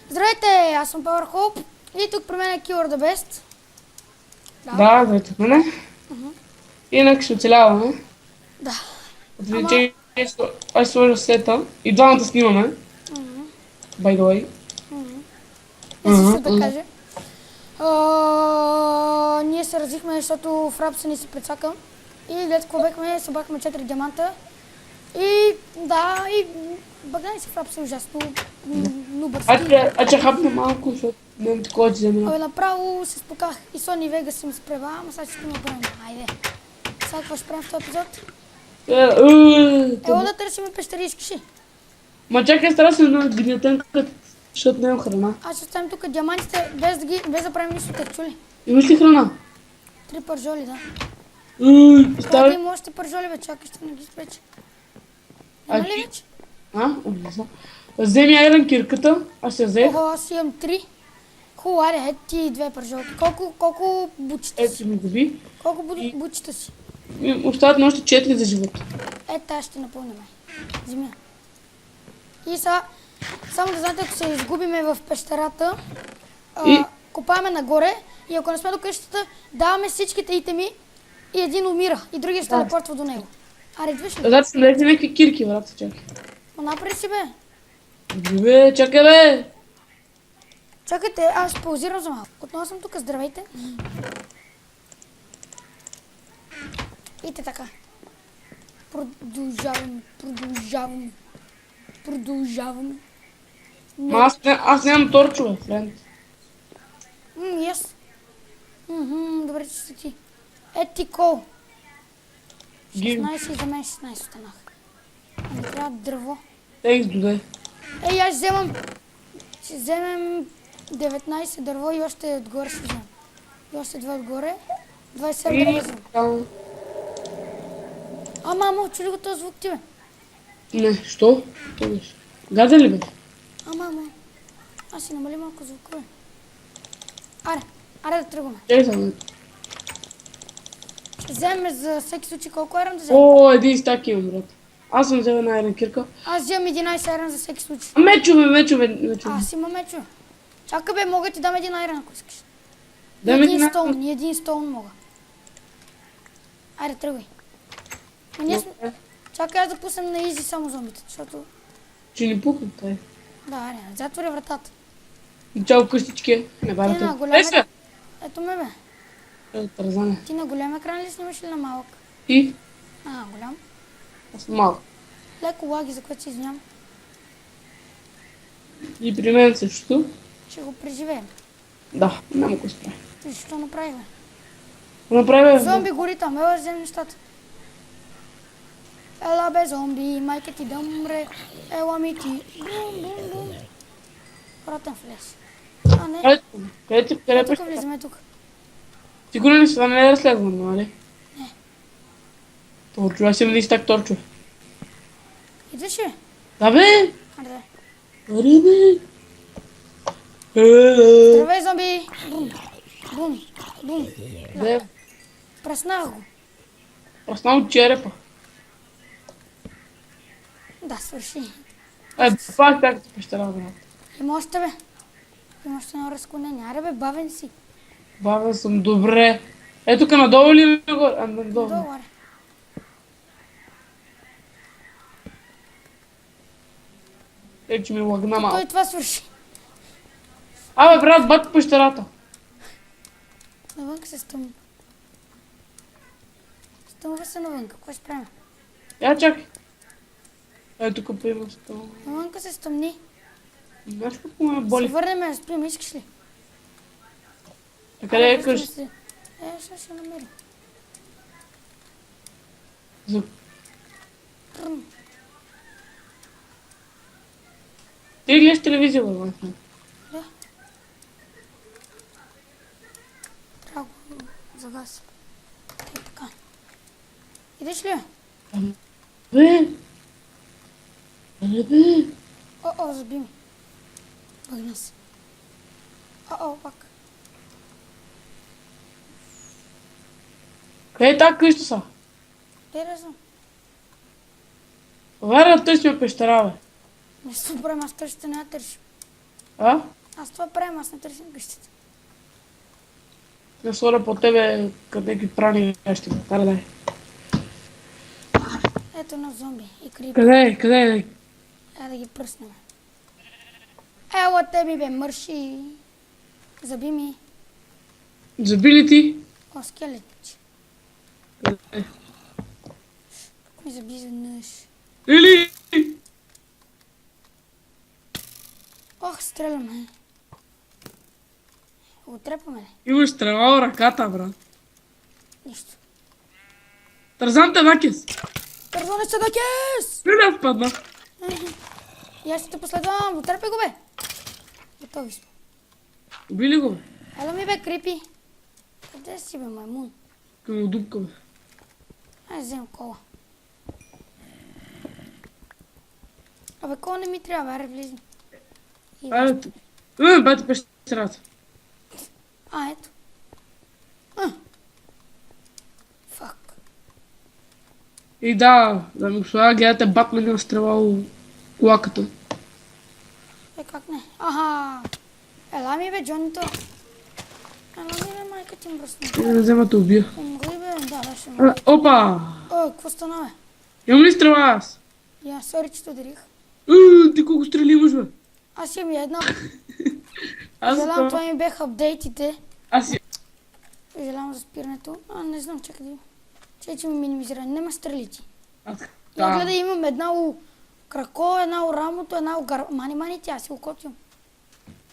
Здравейте, аз съм Power Hope и тук при мен е Kill the Best. Да, здравейте от мене. Инак ще оцеляваме. Да. Отвлече, аз сложа сета и двамата снимаме. By the way. Не се да каже. Ние се разихме, защото в рапса ни се прецака. И след какво бехме, събрахме 4 диаманта. И да, и багани се в рапса ужасно. Нубърски. Че хапна малко, защото нямам такова земя. Абе, направо се спуках и Сони Вега си ми спрева, ама сега ще има време. Айде. Сега какво ще правим в този епизод? Ело да търсим пещери, искаш ли? Ма чакай, стара се на гнятенка, защото нямам храна. Аз ще оставим тук диамантите, без да правим нищо, те чули. Имаш ли храна? 3 пържоли, да. Трябва да Става... има още пържоли, бе, чакай, ще не ги спече. Има ли вече? Облиза. Вземи айрон кирката, аз ще взех. Ого, аз имам 3. Хубаво, аре, ето ти 2 пържолки. Колко бучета си? Ето ми доби. Колко бучета си? Остават още 4 за живота. Ето тази ще напълним. Вземи. И сега, само да знаете, ако се изгубиме в пещерата, копаваме нагоре и ако не сме до къщата, даваме всичките итеми и един умира и другия ще телепортва до него. Аре, идваш ли? Значи не някакви кирки, брат, чакай. Ма напри си, бе. Бе, чакай, бе! Чакайте, аз ще паузирам за малко. Отново съм тук, здравейте. И те така. Продължавам. Ма аз нямам торчове, френд. Yes. Добре, че си ти. Ети кол. 16 и за мен 16 останах. Ами трябва дърво. Текс, додай. Ей, аз ще вземем 19 дърво и още отгоре ще вземем. И още 2 отгоре. 27 дърво вземем. Мамо, чули го този звук ти, бе? Не, що? Гаден ли, бе? Мамо, аз си намали малко звука, бе. Аре да тръгваме. Ще вземем за всеки случай колко айрон да вземем? О, един стак имам, брат. Аз съм взел една айрон кирка. Аз вземам 11 айрон за всеки случай. Мечове. Аз имам мечове. Чакай, бе, мога ти дам един айрон, ако искаш. И един стоун мога. Айде, тръгвай. Чакай, аз да пуснем на изи само зомбите, защото... Че ни пукат, тай. Да, аре, затвори вратата. И чао къщички. Не барате. Ето ме, бе. Тързане. Ти на голям екран ли снимаш или на малък? И? Голям. Аз съм малък. Леко лаги, за което си извинявам. И при мен също. Ще го преживеем. Да, няма го справя. Защо направи, бе? Направя. Зомби гори там, ела взем нещата. Ела бе зомби, майка ти да умре, ела ми ти. Бум. Вратен влез. Не. Къде Тук влизаме тук. Сигурно ли това не е разследвано, нали? Не. Торчове, аз имам един стак торчове. Идваш ли? Да, бе! Аре. Аре, бе! Здравей, зомби! Бум. Бе, Преснах го. праснал от черепа. Да, свърши. Пак както пещера, брат. Има още, бе. Има още едно разклонение. Аре, бе, бавен си. Бавен съм, добре. Ето тук надолу ли нагоре? Надолу. Долу, аре. Че ми лагна малко. Той това свърши. Абе, брат, бат пещерата. Навънка се стъмва. Стъмва се навънка. Какво ще правим? Я чакай. Тук па има стъмва. Навънка се стъмни. Знаеш какво ме боли? Се върнем да спим, искаш ли? А къде е къща? Сега ще намерим. Ти гледаш телевизия, бе, бе? Да. Трябва го загася. Така. Идеш ли? Бе! Бе! О, заби ми. Бъгна се. Пак. Къде е тази къща са? Не знам. Вера, търсим пещера, бе. Не се проблема, аз търсите, не я търсим. А? Аз това правим, аз не търсим къщата. Я сора по тебе къде ги прани ящи. Кара дай. Ето на зомби и крипи. Къде е? Къде е? Ай да ги пръснем. Ела тебе бе, мърши. Заби ми. Забили ти? О, скелет. Къде е? Ми заби изведнъж. Или! Ох, стреляме. Отрепаме ли? Имаш стрела в ръката, брат. Нищо. Тързан те, Накес! Първо не се дакес! Не да впадна. И аз ще те последвам, отрепи го бе. Готови сме. Убили го, бе. Ела ми бе, крипи. Къде си бе, маймун? Към му дупка, бе. Ай, взем кола. Абе, кола не ми трябва, аре, влизам. И... Айде. Бати пещерата. А, ето. Фак. И да ми господа, гледате Батман има стрела колаката. Е, как не? Аха. Ела ми бе, Джонито. Ела ми бе, майка ти мръсна. Не взема те убия. Умри бе, да, ще ме. Опа! О, какво стана бе? Имам ли стрела аз? Я, сори, че те ударих. Ти колко стрели имаш, бе? Аз имам една. Аз Съжалявам, това ми беха апдейтите. Аз Съжалявам за спирането. Не знам, чакай да видим. Че ми минимизира. Нема стрелити. Аз Я гледай, имам една у крако, една у рамото, една у мани, тя си го котвам.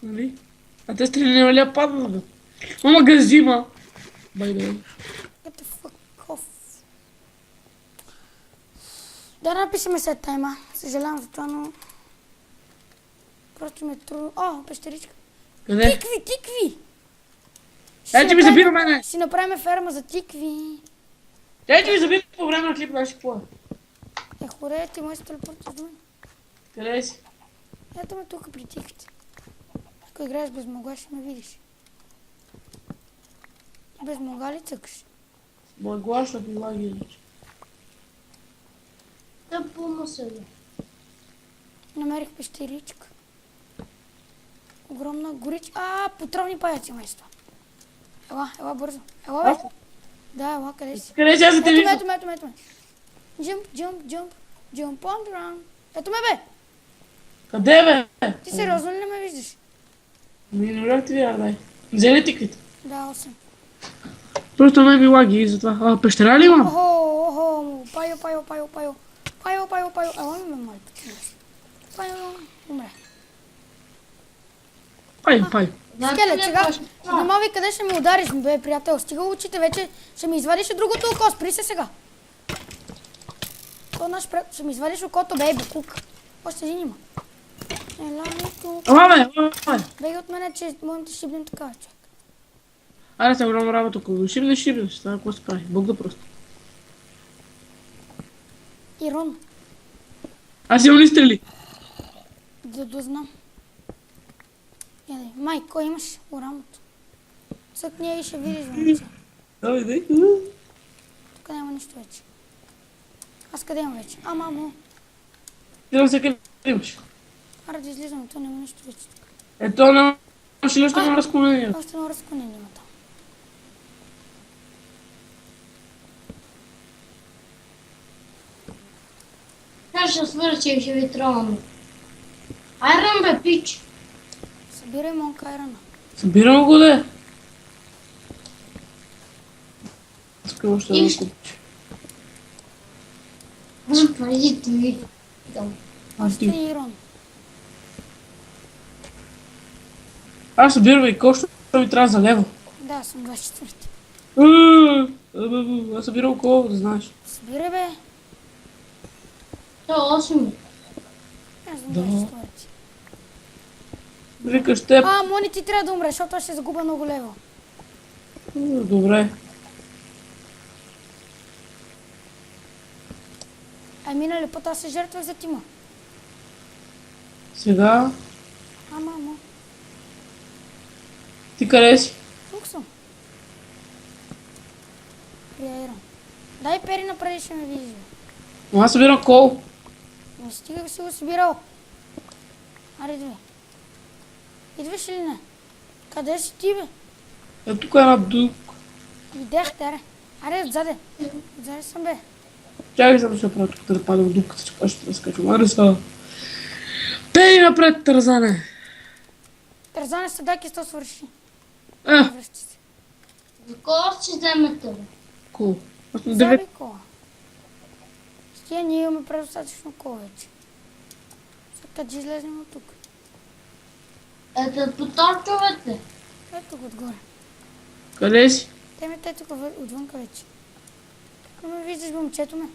Нали? А те стрели не валя падат, бе. Мама газима. Бай, дай. Get the fuck off. Да напишеме след тайма. Съжалявам за това, но... Просто ми е трудно. О, пещеричка. Къде? Тикви! Дай, че ми забира мене! Си направим ферма за тикви. Дай, че ми забира по време на клип, знаеш какво е? Е, хоре, ти мой се телепортиш до мен. Къде си? Ето ме тук при тиквите. Ако играеш без мога, ще ме видиш. Без мога ли цъкаш? Моя глас, защото ми лаги иначе. Тъпо му се бе. Намерих пещеричка. Огромна горичка. Потровни паяци майства. Ела бързо. Ела бе. Да, ела, къде си? Къде си? Аз за те виждам. Ето ме. Jump on the run. Ето ме бе. Къде, бе? Ти сериозно ли не ме виждаш? Не бях ти видя, дай. Взели тиквите. Да, 8. Просто не ми лаги и затова. Пещера ли имам? Охо, пайо. Ела ми ме мой пъти. Пайо, умре. Пай. Скелет, сега, внимавай къде ще ме удариш, бе, приятел. Стига очите вече, ще ми извадиш и другото око, спри се сега. То наш приятел, ще ми извадиш окото, бе, букук. Още един има. Ела ми тук. Ала, бе. Беги от мене, че можем да шибнем така, човек. Аре, сега голяма работа, ако шибнеш. Това какво се прави? Бог да просто. Ирон, Аз имам ли стрели? да дознам. Яде, май, кой имаш? Урамото. Цъкни и ще видиш, момче. Дай. Тук няма нищо вече. Аз къде имам вече? Мамо. Идвам се къде имаш. Аре да излизам, то няма нищо вече. Ето, нямаш ли още едно разклонение? Още едно разклонение има там. Аз ще свърча и ще ви тровам. Айрон бе, пич. Събирай монка Айрона. Събирам го, де. Искам още да го купиш. Пари ти ви. Още Ирон. Аз събирам и кощо, ми трябва за лево. Да, съм 24. Аз събирам колко, да знаеш. Събирай бе. То 8. Аз съм Да. 24. Викаш теб. Мони, ти трябва да умреш, защото аз ще загубя много лево. Добре. Минали път аз се жертвах за Тима. Сега, Мамо, ти къде си? тук съм. При Айрон. Дай пери напред, ще ме видиш. Бе. Аз събирам кол. Не стига си го събирал. Аре, две. Идваш ли не? Къде си ти, бе? Е, тук е една дук. Видях те, аре. Аре, отзаде. Отзаде съм, бе. Чакай само ще правя тук да падам в дупката, че пак ще разкачвам. Аре са. Пей напред, Тързане. Тързане седак и сто свърши. Е, Връщи се. За кого ще вземете, бе? кул. Аз на 9. Заби кола. С тия ние имаме предостатъчно кола вече. Сега да излезнем от тук. Ето поточвате. Ето го отгоре. Къде си? Те ме те тук отвънка вече. Не ме виждаш, момчето ме.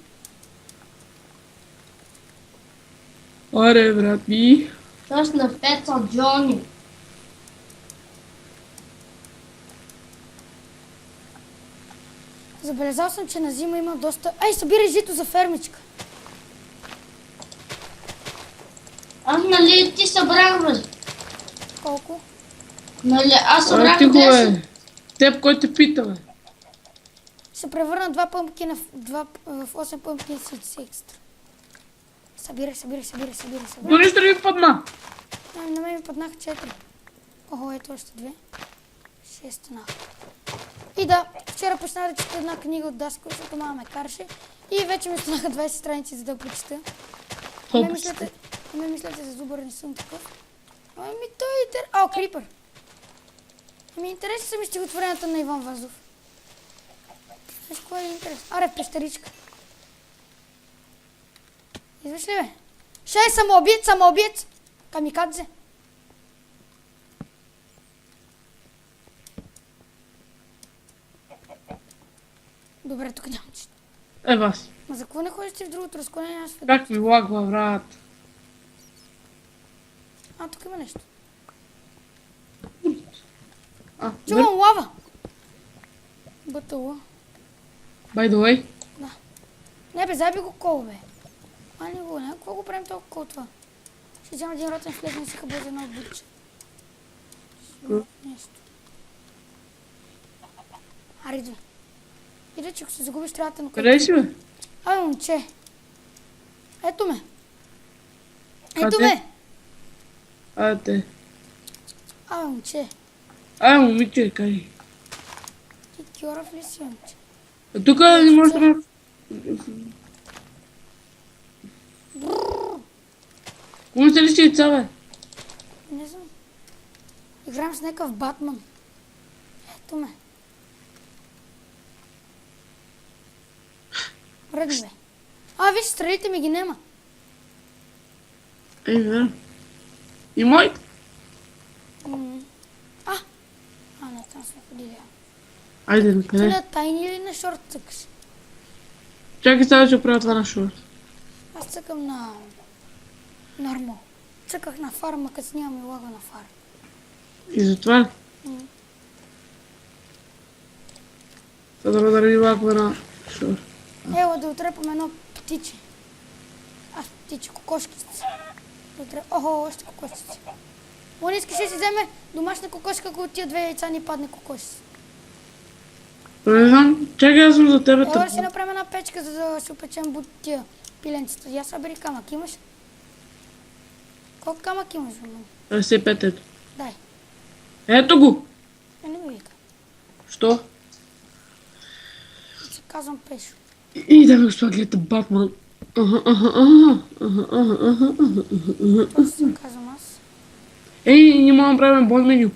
Аре, брат ми. Тоест на Пеца Джони. Забелязал съм, че на зима има доста... Ай, събирай жито за фермичка. Аз нали ти събрах, бе? Колко? Нали аз Аре, събрах ти го 10. е. Теб, кой те пита, бе? Ще превърна 2 пъмпкина в 8 пъмпкина си екстра. Събирай. До нищо не ми падна. На мен ми паднаха 4. Охо, ето още 2. 6 станаха. И да, вчера почнах да чета една книга от Даско, защото мама ме караше. И вече ми станаха 20 страници, за да прочета. Не мислете за зубър, не съм такъв. Ами той е интерес. О, крипър. Ами интересни са ми стихотворенията на Иван Вазов. Знаеш кое е интерес? Аре, пещеричка. Идваш ли, бе? Шей, самоубиец! Камикадзе. Добре, тук нямам нищо. Е, вас. Ма за какво не ходиш ти в другото разклонение? Аз в... Как ми лагва, брат? А, тук има нещо. А, Чувам лава! Бътъла. by the way. Да. Не бе, заби го кол, бе. Мани го, не? Какво го правим толкова кол това? Ще взема един ротен флег, не си хъбъл за едно бутче. Нещо. Аре, идва. Иде, че ако се загубиш, трябва да те накъде. Къде си, бе? Абе, момче. Ето ме. Ето Къде? ме. А, те. Абе, момче. Ай, момиче, кажи. Ти кьорав ли си, момче? Тук не можеш да... Кому се ли си яйца, бе? Не знам. Играем с някакъв Батман. Ето ме. Мръдни, бе. А, виж, стрелите ми ги нема. Ей, бе. И моите? Не, там сме ходили. Айде, на Ти къде? на тайни или на шорт цъкаш? Чакай сега ще правя това на шорт. Аз цъкам на... нормал. Цъках на фарма, като нямаме лага на фар. И затова ли? Трябва да ми лагва на шорт. Ела да отрепам едно птиче. Птиче, кокошкица. Да отреп... Охо, още кокошкица. Он искаш да си вземе домашна кокошка, ако от тия 2 яйца ни падне кокошица. Не знам, чакай, аз съм за тебе. Ела да си направим една печка, за да си опечем тия пиленцата. Я събери камък, имаш? Колко камък имаш, бе? 55, ето. Дай. Ето го! Не го вика. Що? Се казвам Пешо. И да ми господа, гледате Батман. Това се казвам аз. Ей, не мога да правим бон меню.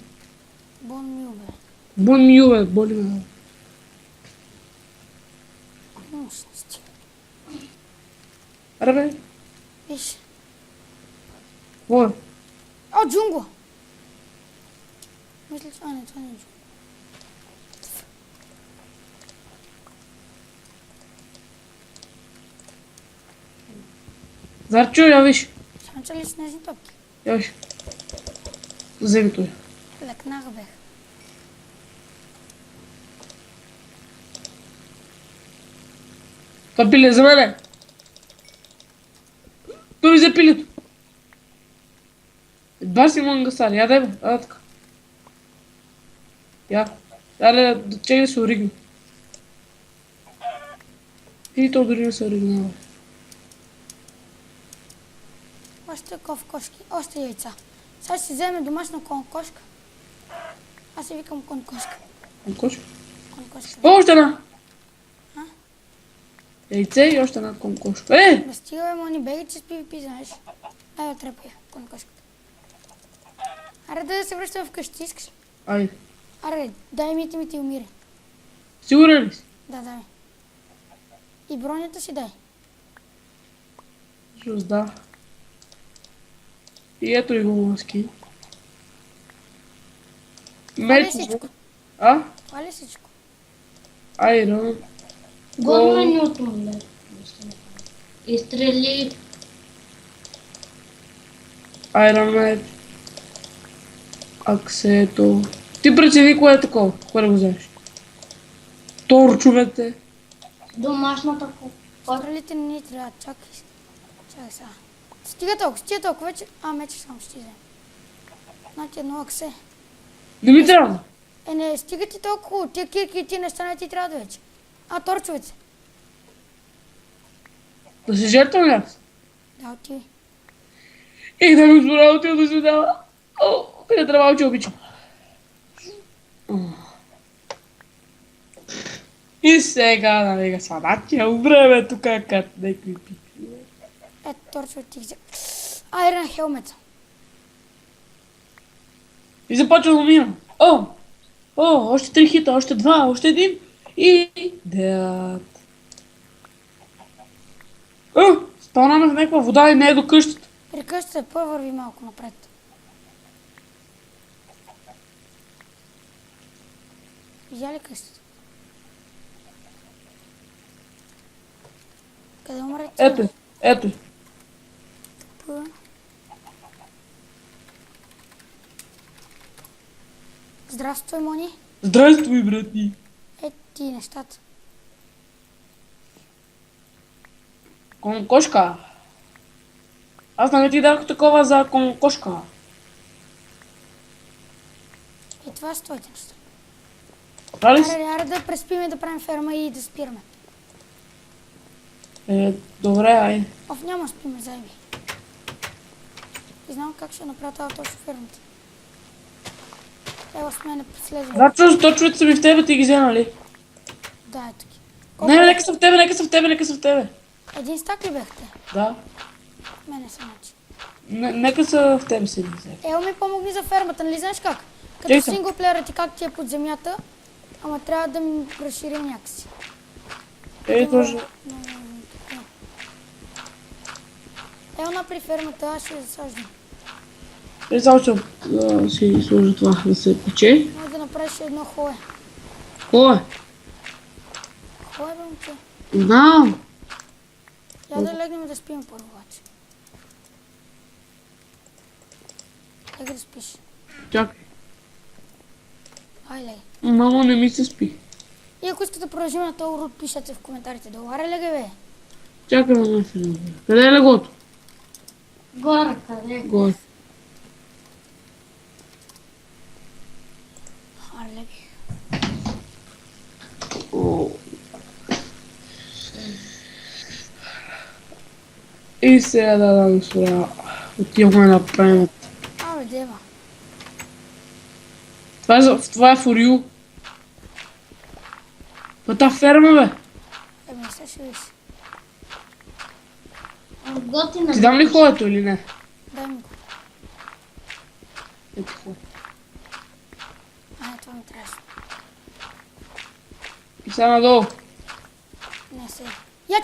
Бон Мил, бе. Бон меню, бе, боли ме. Мощности. Аре, бе, Виж. какво е? О, джунго! Мисля, това не е джунго. Зарчо, я виж. Санча ли снежни топки? Я виж. Вземи той. Лекнах бех. Това пиле за мене. Той ми взе пилето. Едва си имам гасар. Я дай, бе. А, така. Я. Дале, чекай да се оригна. И то дори не се оригнава. Още кошки, още яйца. Сега ще си вземе домашна конкошка. Аз си викам конкошка. Конкошка. Конкошка. Още една! А? Яйце и още една конкошка. Да стига, бе, Мони, бегай, че с PvP, знаеш. Дай отрепай конкошката. Аре, да се връщаме вкъщи, искаш? Айде. Аре, дай ми и умири. Сигурен ли си? Да, дай. И бронята си дай. Жуз, да. И ето и гумаски. Това ли е Меч. всичко? А? Това ли е всичко? Айрон. Годно Нютон, бе. И стрели. Айронет. Аксето. Ти прецени кое е такова. Кое да го вземеш? Торчовете. Домашната кукла. Стрелите не ни трябва. Чакай. Чакай сега. Стига толкова вече. Мече само ще ти взема. На ти едно аксе. Не ми трябва. Не, стига ти толкова. Тия кирки и тия неща не ти трябва да вече. Торчовете. Да се жертвам ли аз? Да, отиви. И да ми господа, отива да се дава. О, къде трябва, че обичам. И сега, нали, санатия време тук, като някакви пики. Ето торчовете ти взема. Айрон хелмет. И започва да умирам. О, още 3 хита, още 2, още 1. И... Дед. Спълнаме в някаква вода и не е до къщата. При къщата върви малко напред. Видя ли къщата? Къде умре? Ето. Здравствуй, Мони. Здравствуй, брати. Ти нещата. Конкошка. Аз нали ти дадох такова за конкошка. И това е стоите неща. Правили си? Аре да преспиме, да правим ферма и да спираме. Добре, айде. Няма спиме, заеби. И знам как ще направя това точно фермата. Ева с мене последва. Значи, 100 човека са ми в тебе, ти ги взе, нали? Да, е таки. Не, нека са в тебе. Един стак ли бяхте? Да. Мене се мачи. Нека са в тебе си ги взе. Ево ми помогни за фермата, нали знаеш как? Като Чакай. синглплеера ти как ти е под земята, ама трябва да ми разширим някакси. Тоже. Ево напри фермата, аз ще засаждам. Само ще си сложа това да се пече. Може да направиш едно хое. Кой? Хое, бе, момче. Знам. Я да легнем да спим първо, обаче. Леги да спиш. Чакай. Ай, леги. Мамо, не ми се спи. И ако искате да продължим на този урод, пишете в коментарите долу. Аре, леги, бе. Чакай, мамо, се не. Къде е легото? Горе, къде? Горе. Аре, леги. И сега да господа. Отиваме на правилно. Абе, дева. Това е for you. Та ферма, бе. Еми, сега ще виж. Готина. Ти дам ли хоето или не? Дай ми го. Ето хо. Това ми трябваше. И сега надолу. Не, сега. Я,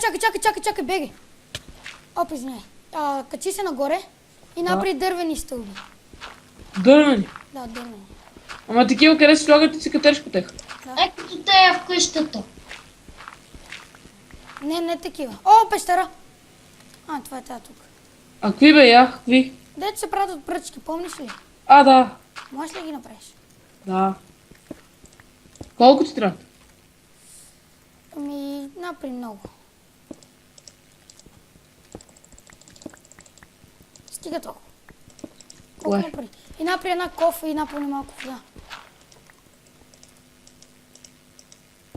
чакай, бегай. Оп, извиняй. Качи се нагоре и напри дървени стълби. Дървени. Да, дървени. Ама такива къде се слагат и си катериш по тях. Е, като те е в къщата. Не такива. О, пещера! Това е тази тук. А какви бе, я? Какви? Дето се правят от пръчки, помниш ли? Да. Можеш ли да ги направиш? Да. Колко ти трябва? Напри много. Стига толкова. Колко Кое? напри? И напри една кофа и напълни малко вода.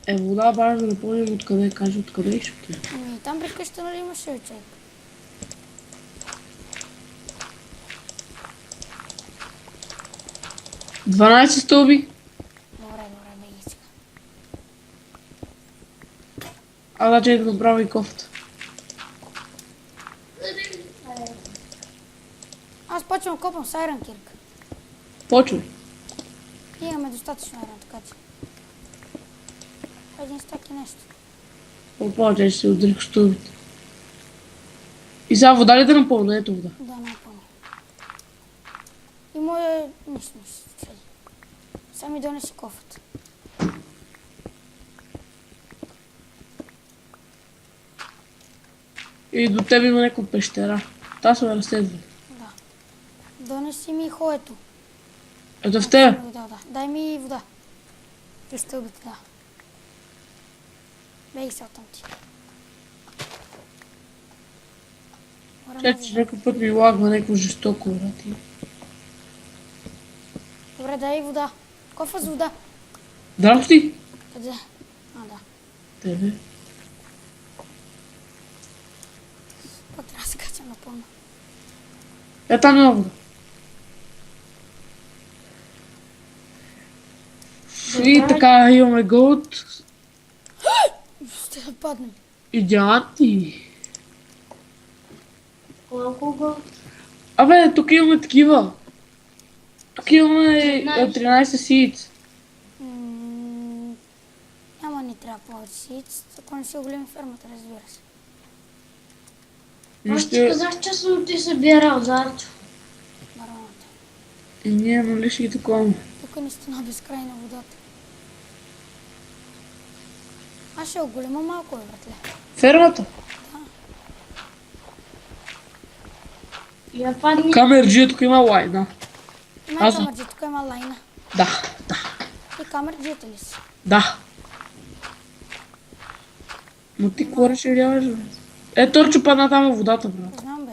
Вода баш да напомним откъде, кажа откъде ще отиде. Там при къщата нали имаше човек? 12 стълби. Добре, бе, и сега. А да, че да направя и кофта. Аз почвам да копам с Iron Kirk. Почвай. И имаме достатъчно Iron, така че. Един стак и нещо. Повече ще се удрих стълбите. И сега вода ли да напълня? Ето вода. Да, напълно. И моя... Нищо. Сами донеси кофата. И до тебе има някаква пещера. Та сме разследвали. Да. Донеси ми хоето. Ето в тебе. Да. Дай ми вода. И стълбите, да. Бей се оттам ти. Чакай, че някой път ми лагва някакво жестоко, брати. Добре, дай вода. Кофа с вода. Здрасти. Къде? А, да. Тебе. Пак трябва да се кача напълно. Е, там няма вода. И така имаме голд Ще да паднем. и диаманти. Колко го? Абе, тук имаме такива. Тук имаме 13 сиц. Няма ни трябва повече сиц, ако не си оголеми фермата, разбира се. Аз ти казах, че съм ти събирал зайчо. Бароната. И ние нали ще ги такова. Тук е наистина безкрайна водата. Аз ще оголема малко, братле. Фермата. Я падни. Камерджия, тук има лайна. Има Аз- камерджи, тук има лайна. Да. И камерджията ли си? Да. Но ти какво разширяваш, бе? Е, Торчо падна там във водата, брат. Знам, бе.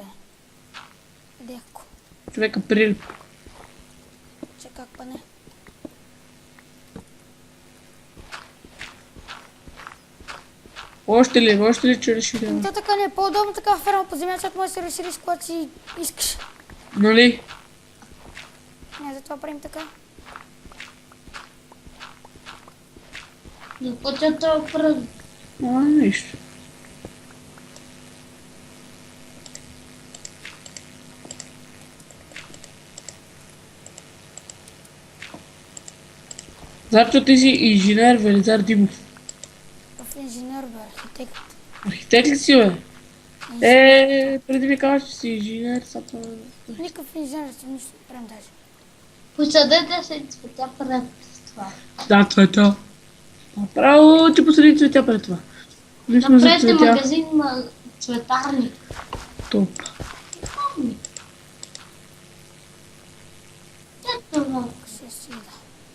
Деко. Човека прилип. Че как па не. Още ли, че разширяваш? То така не е по-удобно така ферма по земята, защото можеш да се разшириш, когато си искаш. Нали? Не, затова правим така. За пътята е пръв. Нищо. Зарчо, ти си инженер, Велизар Димов. В инженер, бе, архитект. Архитект ли си, бе? Преди ми казваш, че си инженер, сега... Никакъв инженер, си нищо не правим даже. Посадете се цветя пред това. Да, цвета. Направо ти посреди цветя пред това. Нищо за Напред е цветя. магазин на цветарник. Топ. Ето това. Ще си да.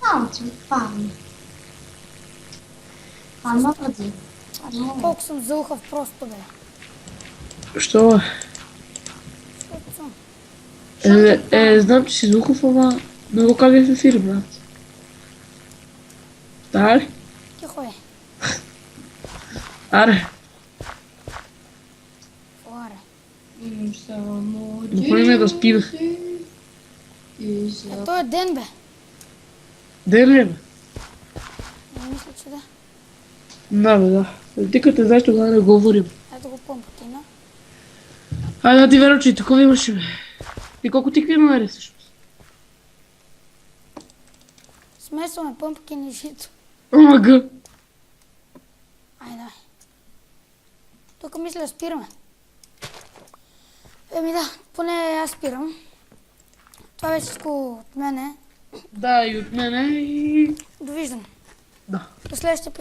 Там цветарник. Ама къде? Колко съм заухав просто, бе. Що, бе? Защото съм. Знам, че си Духов, ама не го казвай в ефир, брат. Да ли? Тихо е. Аре, Фуаре. духой ме да спина. То е ден, бе. Ден ли, бе? Не мисля, че да. Да, бе, да. Ти като знаеш, тогава не говорим. Ето го помпатина. Да ти веря, че и такова имаше, бе. И колко тикви намери всъщност? Смесваме пъмпкин и жито. Омага. Айде, дай. Тук мисля да спираме. Еми да, поне аз спирам. Това беше всичко от мене. Да, и от мене и... Довиждане. Да. До следващия